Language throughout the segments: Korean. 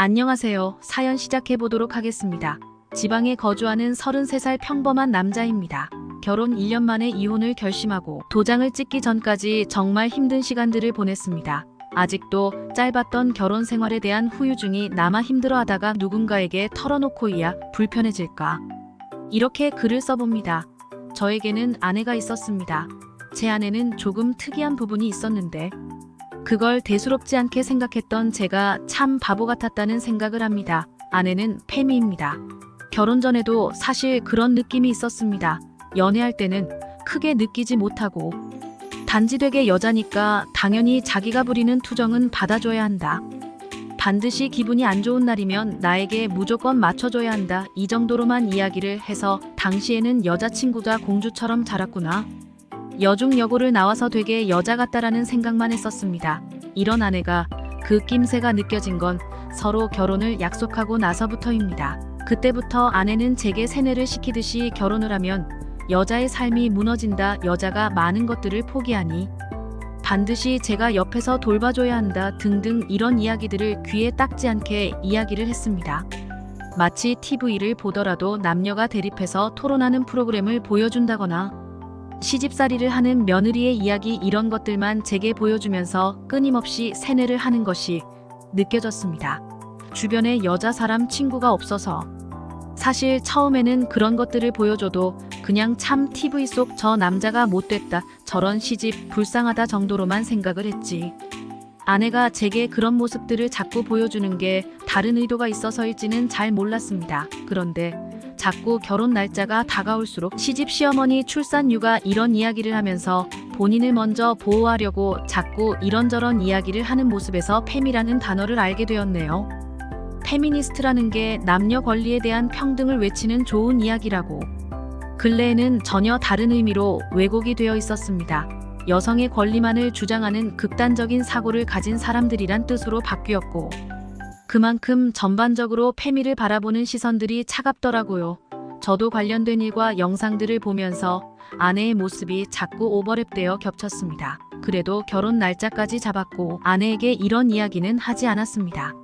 안녕하세요. 사연 시작해보도록 하겠습니다. 지방에 거주하는 33살 평범한 남자입니다. 결혼 1년 만에 이혼을 결심하고 도장을 찍기 전까지 정말 힘든 시간들을 보냈습니다. 아직도 짧았던 결혼 생활에 대한 후유증이 남아 힘들어하다가 누군가에게 털어놓고야 불편해질까. 이렇게 글을 써봅니다. 저에게는 아내가 있었습니다. 제 아내는 조금 특이한 부분이 있었는데 그걸 대수롭지 않게 생각했던 제가 참 바보 같았다는 생각을 합니다. 아내는 페미입니다. 결혼 전에도 사실 그런 느낌이 있었습니다. 연애할 때는 크게 느끼지 못하고 단지 되게 여자니까 당연히 자기가 부리는 투정은 받아줘야 한다. 반드시 기분이 안 좋은 날이면 나에게 무조건 맞춰줘야 한다. 이 정도로만 이야기를 해서 당시에는 여자친구가 공주처럼 자랐구나. 여중여고를 나와서 되게 여자 같다라는 생각만 했었습니다. 이런 아내가 그 낌새가 느껴진 건 서로 결혼을 약속하고 나서부터입니다. 그때부터 아내는 제게 세뇌를 시키듯이 결혼을 하면 여자의 삶이 무너진다. 여자가 많은 것들을 포기하니 반드시 제가 옆에서 돌봐줘야 한다 등등 이런 이야기들을 귀에 닦지 않게 이야기를 했습니다. 마치 TV를 보더라도 남녀가 대립해서 토론하는 프로그램을 보여준다거나 시집살이를 하는 며느리의 이야기 이런 것들만 제게 보여주면서 끊임없이 세뇌를 하는 것이 느껴졌습니다. 주변에 여자 사람 친구가 없어서 사실 처음에는 그런 것들을 보여줘도 그냥 참 TV 속 저 남자가 못됐다, 저런 시집 불쌍하다 정도로만 생각을 했지. 아내가 제게 그런 모습들을 자꾸 보여주는 게 다른 의도가 있어서일지는 잘 몰랐습니다. 그런데 자꾸 결혼 날짜가 다가올수록 시집 시어머니 출산 육아 이런 이야기를 하면서 본인을 먼저 보호하려고 자꾸 이런저런 이야기를 하는 모습에서 페미라는 단어를 알게 되었네요. 페미니스트라는 게 남녀 권리에 대한 평등을 외치는 좋은 이야기라고 근래에는 전혀 다른 의미로 왜곡이 되어 있었습니다. 여성의 권리만을 주장하는 극단적인 사고를 가진 사람들이란 뜻으로 바뀌었고 그만큼 전반적으로 페미를 바라보는 시선들이 차갑더라고요. 저도 관련된 일과 영상들을 보면서 아내의 모습이 자꾸 오버랩되어 겹쳤습니다. 그래도 결혼 날짜까지 잡았고 아내에게 이런 이야기는 하지 않았습니다.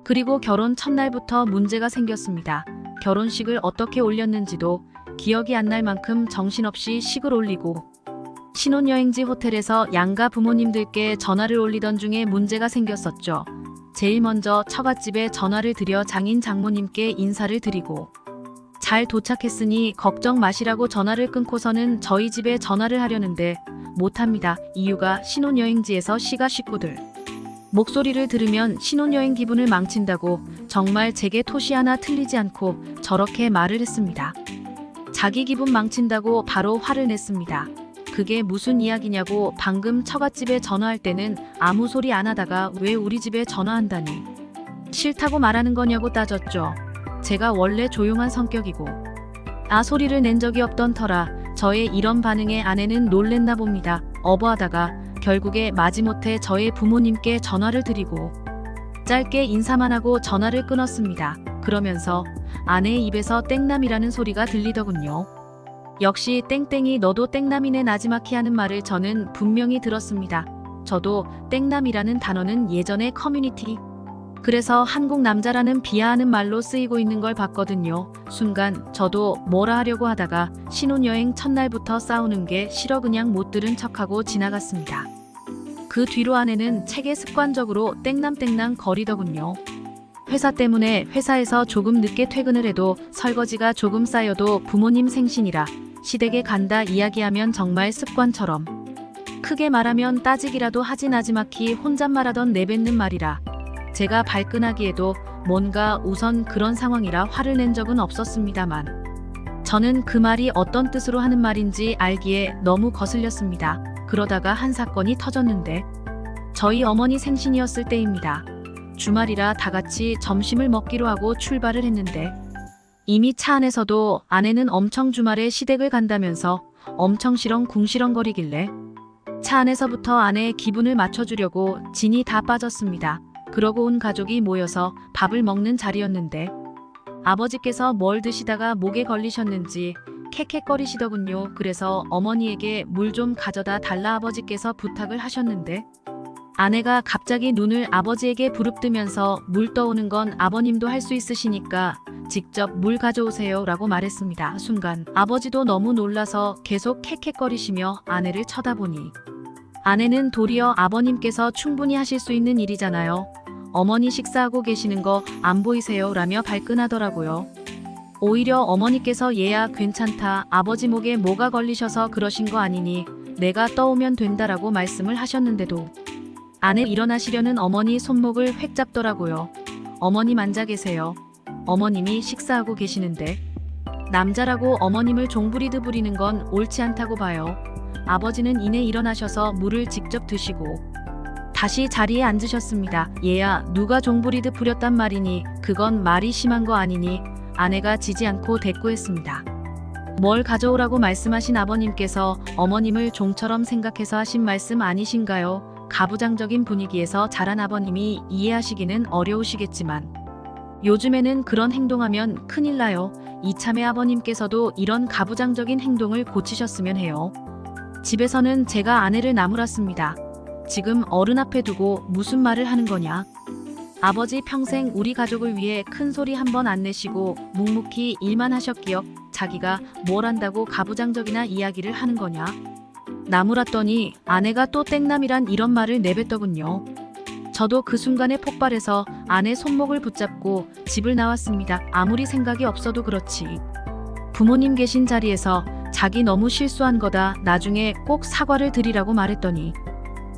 그리고 결혼 첫날부터 문제가 생겼습니다. 결혼식을 어떻게 올렸는지도 기억이 안 날 만큼 정신없이 식을 올리고 신혼여행지 호텔에서 양가 부모님들께 전화를 올리던 중에 문제가 생겼었죠. 제일 먼저 처갓집에 전화를 드려 장인 장모님께 인사를 드리고 잘 도착했으니 걱정 마시라고 전화를 끊고서는 저희 집에 전화를 하려는데 못합니다. 이유가 신혼여행지에서 시가 식구들 목소리를 들으면 신혼여행 기분을 망친다고 정말 제게 토시 하나 틀리지 않고 저렇게 말을 했습니다. 자기 기분 망친다고 바로 화를 냈습니다. 그게 무슨 이야기냐고 방금 처갓집에 전화할 때는 아무 소리 안 하다가 왜 우리 집에 전화한다니 싫다고 말하는 거냐고 따졌죠. 제가 원래 조용한 성격이고 소리를 낸 적이 없던 터라 저의 이런 반응에 아내는 놀랬나 봅니다. 어버하다가 결국에 마지못해 저의 부모님께 전화를 드리고 짧게 인사만 하고 전화를 끊었습니다. 그러면서 아내의 입에서 땡남이라는 소리가 들리더군요. 역시 땡땡이 너도 땡남이네 나지막히 하는 말을 저는 분명히 들었습니다. 저도 땡남이라는 단어는 예전에 커뮤니티 그래서 한국 남자라는 비하하는 말로 쓰이고 있는 걸 봤거든요. 순간 저도 뭐라 하려고 하다가 신혼여행 첫날부터 싸우는 게 싫어 그냥 못 들은 척하고 지나갔습니다. 그 뒤로 아내는 책에 습관적으로 땡남땡남 거리더군요. 회사 때문에 회사에서 조금 늦게 퇴근을 해도 설거지가 조금 쌓여도 부모님 생신이라 시댁에 간다 이야기하면 정말 습관처럼 크게 말하면 따지기라도 하지 나지막히 혼잣말하던 내뱉는 말이라 제가 발끈하기에도 뭔가 우선 그런 상황이라 화를 낸 적은 없었습니다만 저는 그 말이 어떤 뜻으로 하는 말인지 알기에 너무 거슬렸습니다. 그러다가 한 사건이 터졌는데 저희 어머니 생신이었을 때입니다. 주말이라 다 같이 점심을 먹기로 하고 출발을 했는데 이미 차 안에서도 아내는 엄청 주말에 시댁을 간다면서 엄청 시렁궁시렁거리길래 차 안에서부터 아내의 기분을 맞춰주려고 진이 다 빠졌습니다. 그러고 온 가족이 모여서 밥을 먹는 자리였는데 아버지께서 뭘 드시다가 목에 걸리셨는지 캑캑거리시더군요. 그래서 어머니에게 물 좀 가져다 달라 아버지께서 부탁을 하셨는데 아내가 갑자기 눈을 아버지에게 부릅뜨면서 물 떠오는 건 아버님도 할 수 있으시니까 직접 물 가져오세요 라고 말했습니다. 순간 아버지도 너무 놀라서 계속 캑캑거리시며 아내를 쳐다보니 아내는 도리어 아버님께서 충분히 하실 수 있는 일이잖아요. 어머니 식사하고 계시는 거 안 보이세요? 라며 발끈하더라고요. 오히려 어머니께서 얘야 괜찮다. 아버지 목에 뭐가 걸리셔서 그러신 거 아니니 내가 떠오면 된다라고 말씀을 하셨는데도 아내 일어나시려는 어머니 손목을 획 잡더라고요. 어머님 앉아 계세요. 어머님이 식사하고 계시는데 남자라고 어머님을 종부리듯 부리는 건 옳지 않다고 봐요. 아버지는 이내 일어나셔서 물을 직접 드시고 다시 자리에 앉으셨습니다. 얘야 누가 종부리듯 부렸단 말이니 그건 말이 심한 거 아니니 아내가 지지 않고 대꾸했습니다. 뭘 가져오라고 말씀하신 아버님께서 어머님을 종처럼 생각해서 하신 말씀 아니신가요? 가부장적인 분위기에서 자란 아버님이 이해하시기는 어려우시겠지만 요즘에는 그런 행동하면 큰일 나요. 이참에 아버님께서도 이런 가부장적인 행동을 고치셨으면 해요. 집에서는 제가 아내를 나무랐습니다. 지금 어른 앞에 두고 무슨 말을 하는 거냐? 아버지 평생 우리 가족을 위해 큰 소리 한 번 안 내시고 묵묵히 일만 하셨기에 자기가 뭘 안다고 가부장적이나 이야기를 하는 거냐? 나무랐더니 아내가 또 땡남이란 이런 말을 내뱉더군요. 저도 그 순간에 폭발해서 아내 손목을 붙잡고 집을 나왔습니다. 아무리 생각이 없어도 그렇지. 부모님 계신 자리에서 자기 너무 실수한 거다. 나중에 꼭 사과를 드리라고 말했더니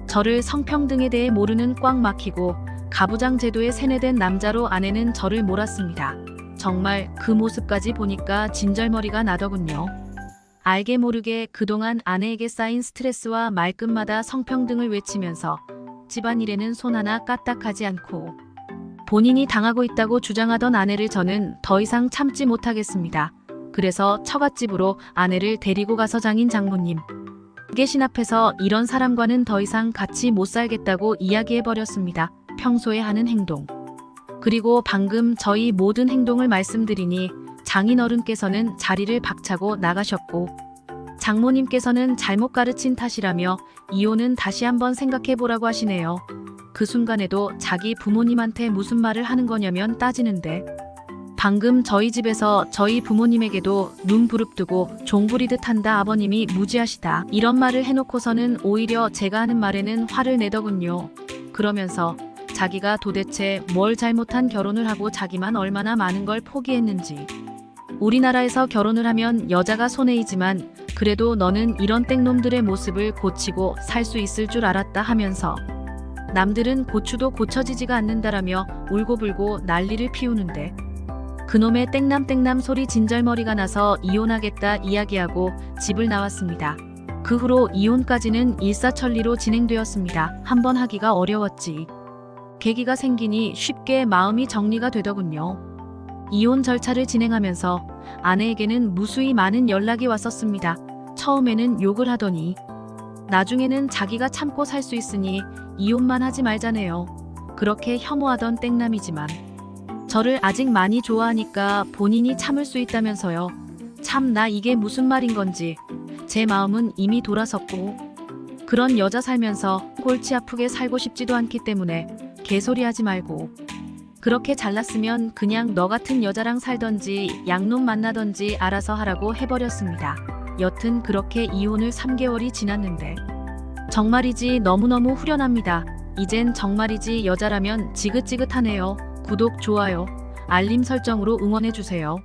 저를 성평등에 대해 모르는 꽉 막히고 가부장 제도에 세뇌된 남자로 아내는 저를 몰았습니다. 정말 그 모습까지 보니까 진절머리가 나더군요. 알게 모르게 그동안 아내에게 쌓인 스트레스와 말끝마다 성평등을 외치면서 집안일에는 손 하나 까딱하지 않고 본인이 당하고 있다고 주장하던 아내를 저는 더 이상 참지 못하겠습니다. 그래서 처갓집으로 아내를 데리고 가서 장인 장모님 계신 앞에서 이런 사람과는 더 이상 같이 못 살겠다고 이야기해버렸습니다. 평소에 하는 행동 그리고 방금 저희 모든 행동을 말씀드리니 장인어른께서는 자리를 박차고 나가셨고 장모님께서는 잘못 가르친 탓이라며 이혼은 다시 한번 생각해보라고 하시네요. 그 순간에도 자기 부모님한테 무슨 말을 하는 거냐면 따지는데 방금 저희 집에서 저희 부모님에게도 눈 부릅뜨고 종부리듯 한다 아버님이 무지하시다 이런 말을 해놓고서는 오히려 제가 하는 말에는 화를 내더군요. 그러면서 자기가 도대체 뭘 잘못한 결혼을 하고 자기만 얼마나 많은 걸 포기했는지 우리나라에서 결혼을 하면 여자가 손해이지만 그래도 너는 이런 땡놈들의 모습을 고치고 살 수 있을 줄 알았다 하면서 남들은 고추도 고쳐지지가 않는다라며 울고불고 난리를 피우는데 그놈의 땡남 소리 진절머리가 나서 이혼하겠다 이야기하고 집을 나왔습니다. 그 후로 이혼까지는 일사천리로 진행되었습니다. 한번 하기가 어려웠지. 계기가 생기니 쉽게 마음이 정리가 되더군요. 이혼 절차를 진행하면서 아내에게는 무수히 많은 연락이 왔었습니다. 처음에는 욕을 하더니 나중에는 자기가 참고 살 수 있으니 이혼만 하지 말자네요. 그렇게 혐오하던 땡남이지만 저를 아직 많이 좋아하니까 본인이 참을 수 있다면서요. 참 나 이게 무슨 말인 건지 제 마음은 이미 돌아섰고 그런 여자 살면서 골치 아프게 살고 싶지도 않기 때문에 개소리하지 말고 그렇게 잘났으면 그냥 너 같은 여자랑 살던지 양놈 만나던지 알아서 하라고 해버렸습니다. 여튼 그렇게 이혼을 3개월이 지났는데 정말이지 너무너무 후련합니다. 이젠 정말이지 여자라면 지긋지긋하네요. 구독, 좋아요, 알림 설정으로 응원해주세요.